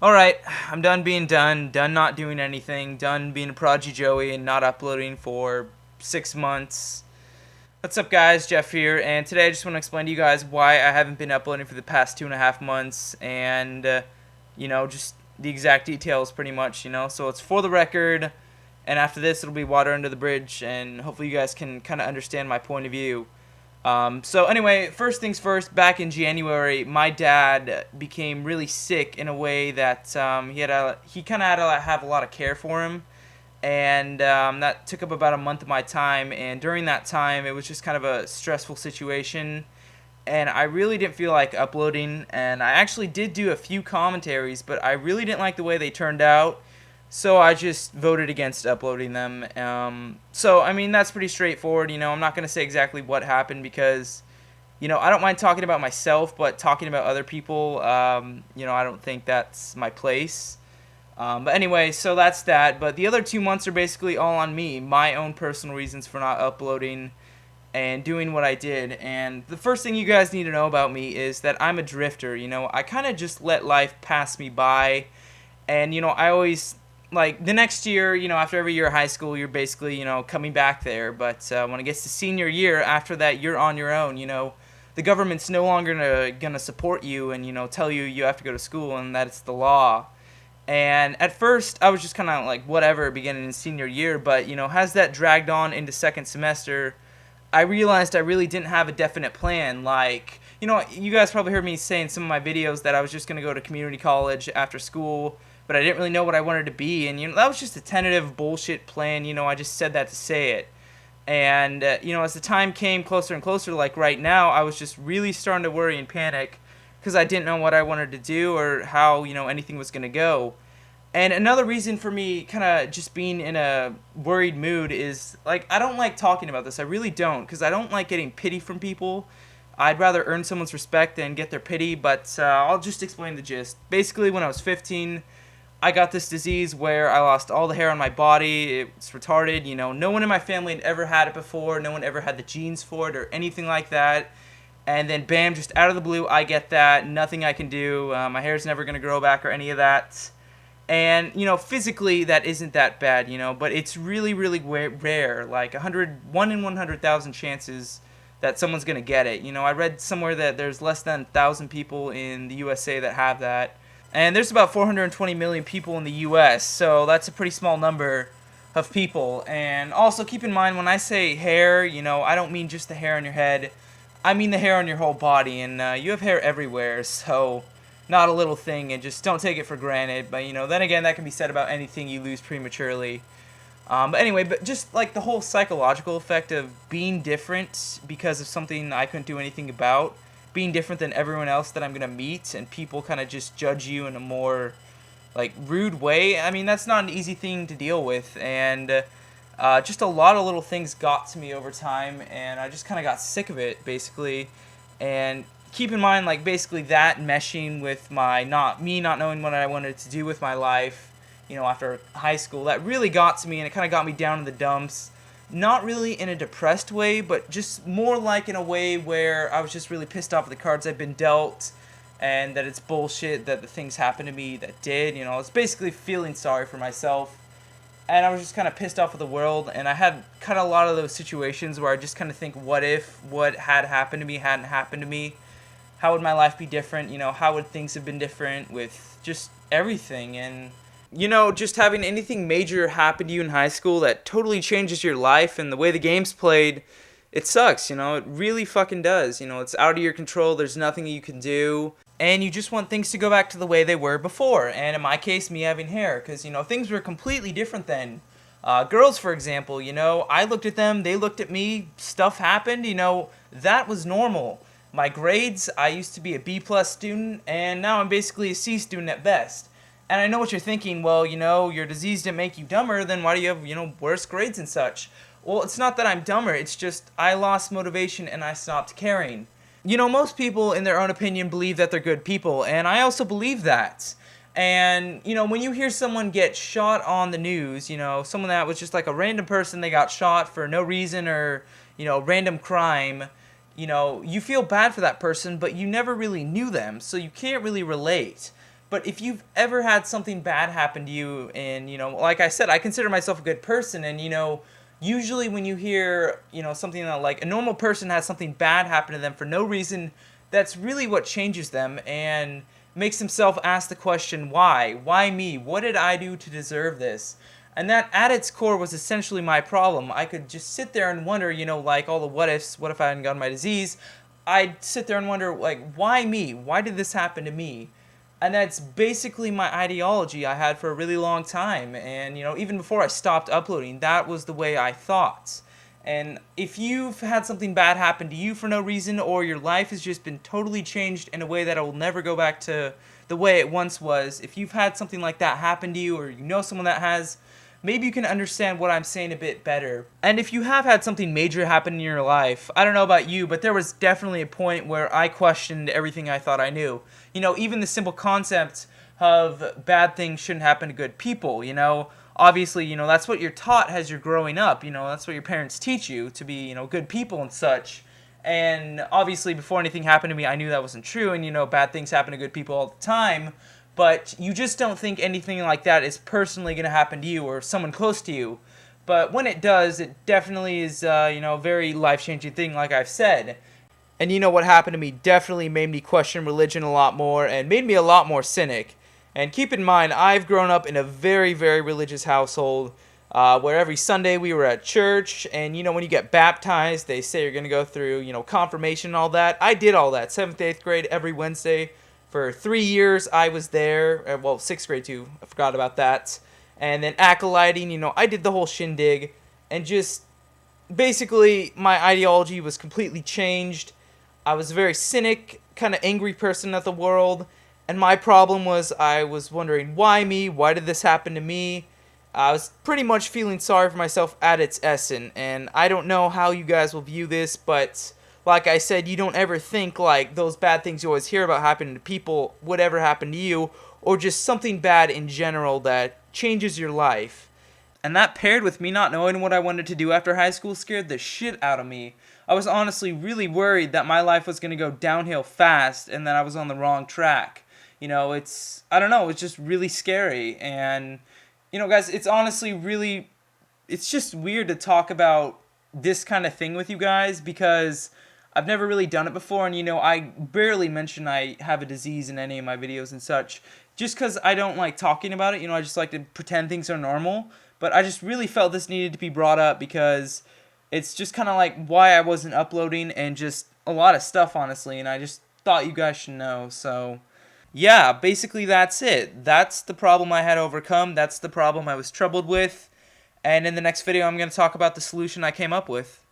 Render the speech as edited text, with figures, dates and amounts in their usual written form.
Alright, I'm done being done not doing anything, done being a Prodigy Joey and not uploading for 6 months. What's up, guys? Jeff here, and today I just want to explain to you guys why I haven't been uploading for the past 2.5 months, and, just the exact details pretty much. So it's for the record, and after this it'll be water under the bridge, and hopefully you guys can kind of understand my point of view. So anyway, first things first, back in January, my dad became really sick in a way that he kind of had to have a lot of care for him, and that took up about a month of my time. And during that time, it was just kind of a stressful situation, and I really didn't feel like uploading. And I actually did do a few commentaries, but I really didn't like the way they turned out. So I just voted against uploading them. So, I mean, that's pretty straightforward. I'm not going to say exactly what happened because, I don't mind talking about myself, but talking about other people, I don't think that's my place. But anyway, so that's that. But the other 2 months are basically all on me, my own personal reasons for not uploading and doing what I did. And the first thing you guys need to know about me is that I'm a drifter. I kind of just let life pass me by. And, I always like the next year, after every year of high school, you're basically, coming back there. But when it gets to senior year, after that, you're on your own. The government's no longer gonna support you and tell you you have to go to school and that it's the law. And at first, I was just kind of like whatever, beginning in senior year. But as that dragged on into second semester, I realized I really didn't have a definite plan. Like, you guys probably heard me say in some of my videos that I was just going to go to community college after school, but I didn't really know what I wanted to be. And, that was just a tentative bullshit plan. I just said that to say it. And, as the time came closer and closer, like right now, I was just really starting to worry and panic because I didn't know what I wanted to do or how, anything was going to go. And another reason for me kind of just being in a worried mood is, like, I don't like talking about this. I really don't, because I don't like getting pity from people. I'd rather earn someone's respect than get their pity, but I'll just explain the gist. Basically, when I was 15, I got this disease where I lost all the hair on my body. It's retarded. No one in my family had ever had it before. No one ever had the genes for it or anything like that. And then, bam, just out of the blue, I get that. Nothing I can do. My hair's never going to grow back or any of that. And, physically that isn't that bad, but it's really, really rare, like 1 in 100,000 chances that someone's going to get it. I read somewhere that there's less than 1,000 people in the USA that have that. And there's about 420 million people in the US, so that's a pretty small number of people. And also keep in mind, when I say hair, I don't mean just the hair on your head. I mean the hair on your whole body, and you have hair everywhere, so not a little thing, and just don't take it for granted. But, then again, that can be said about anything you lose prematurely. But anyway, but just like the whole psychological effect of being different because of something I couldn't do anything about, being different than everyone else that I'm going to meet, and people kind of just judge you in a more, like, rude way. I mean, that's not an easy thing to deal with, and just a lot of little things got to me over time, and I just kind of got sick of it, basically. And keep in mind, like, basically that meshing with my not knowing what I wanted to do with my life, after high school, that really got to me, and it kind of got me down in the dumps. Not really in a depressed way, but just more like in a way where I was just really pissed off at the cards I've been dealt, and that it's bullshit that the things happened to me that did. I was basically feeling sorry for myself, and I was just kind of pissed off with the world. And I had kind of a lot of those situations where I just kind of think, what if what had happened to me hadn't happened to me? How would my life be different? How would things have been different with just everything? And, just having anything major happen to you in high school that totally changes your life and the way the game's played, it sucks, it really fucking does. It's out of your control, there's nothing you can do, and you just want things to go back to the way they were before. And in my case, me having hair, because, things were completely different then. Girls, for example, I looked at them, they looked at me, stuff happened, that was normal. My grades, I used to be a B-plus student, and now I'm basically a C student at best. And I know what you're thinking, well, your disease didn't make you dumber, then why do you have, worse grades and such? Well, it's not that I'm dumber, it's just I lost motivation and I stopped caring. Most people, in their own opinion, believe that they're good people, and I also believe that. And, when you hear someone get shot on the news, someone that was just like a random person, they got shot for no reason or, random crime, you feel bad for that person, but you never really knew them, so you can't really relate. But if you've ever had something bad happen to you, and, like I said, I consider myself a good person, and, usually when you hear, something that, like, a normal person has something bad happen to them for no reason, that's really what changes them and makes themselves ask the question, why? Why me? What did I do to deserve this? And that, at its core, was essentially my problem. I could just sit there and wonder, like all the what ifs, what if I hadn't gotten my disease? I'd sit there and wonder, like, why me? Why did this happen to me? And that's basically my ideology I had for a really long time. And, even before I stopped uploading, that was the way I thought. And if you've had something bad happen to you for no reason, or your life has just been totally changed in a way that it will never go back to the way it once was, if you've had something like that happen to you, or you know someone that has, maybe you can understand what I'm saying a bit better. And if you have had something major happen in your life, I don't know about you, but there was definitely a point where I questioned everything I thought I knew. Even the simple concept of bad things shouldn't happen to good people, Obviously, that's what you're taught as you're growing up, that's what your parents teach you, to be, good people and such. And obviously, before anything happened to me, I knew that wasn't true, and, bad things happen to good people all the time. But you just don't think anything like that is personally going to happen to you or someone close to you. But when it does, it definitely is, a very life-changing thing, like I've said. And what happened to me definitely made me question religion a lot more and made me a lot more cynic. And keep in mind, I've grown up in a very, very religious household where every Sunday we were at church. And, when you get baptized, they say you're going to go through, confirmation and all that. I did all that, 7th, 8th grade, every Wednesday. For 3 years, I was there. Well, 6th grade, too. I forgot about that. And then acolyting, I did the whole shindig. And just basically, my ideology was completely changed. I was a very cynic, kind of angry person at the world. And my problem was I was wondering, why me? Why did this happen to me? I was pretty much feeling sorry for myself at its essence. And I don't know how you guys will view this, but like I said, you don't ever think like those bad things you always hear about happening to people would ever happen to you, or just something bad in general that changes your life. And that, paired with me not knowing what I wanted to do after high school, scared the shit out of me. I was honestly really worried that my life was going to go downhill fast and that I was on the wrong track. I don't know, it's just really scary. And, guys, it's honestly really, it's just weird to talk about this kind of thing with you guys because I've never really done it before. And, I barely mention I have a disease in any of my videos and such just because I don't like talking about it. I just like to pretend things are normal. But I just really felt this needed to be brought up because it's just kind of like why I wasn't uploading and just a lot of stuff, honestly. And I just thought you guys should know. So, yeah, basically that's it. That's the problem I had to overcome. That's the problem I was troubled with. And in the next video, I'm going to talk about the solution I came up with.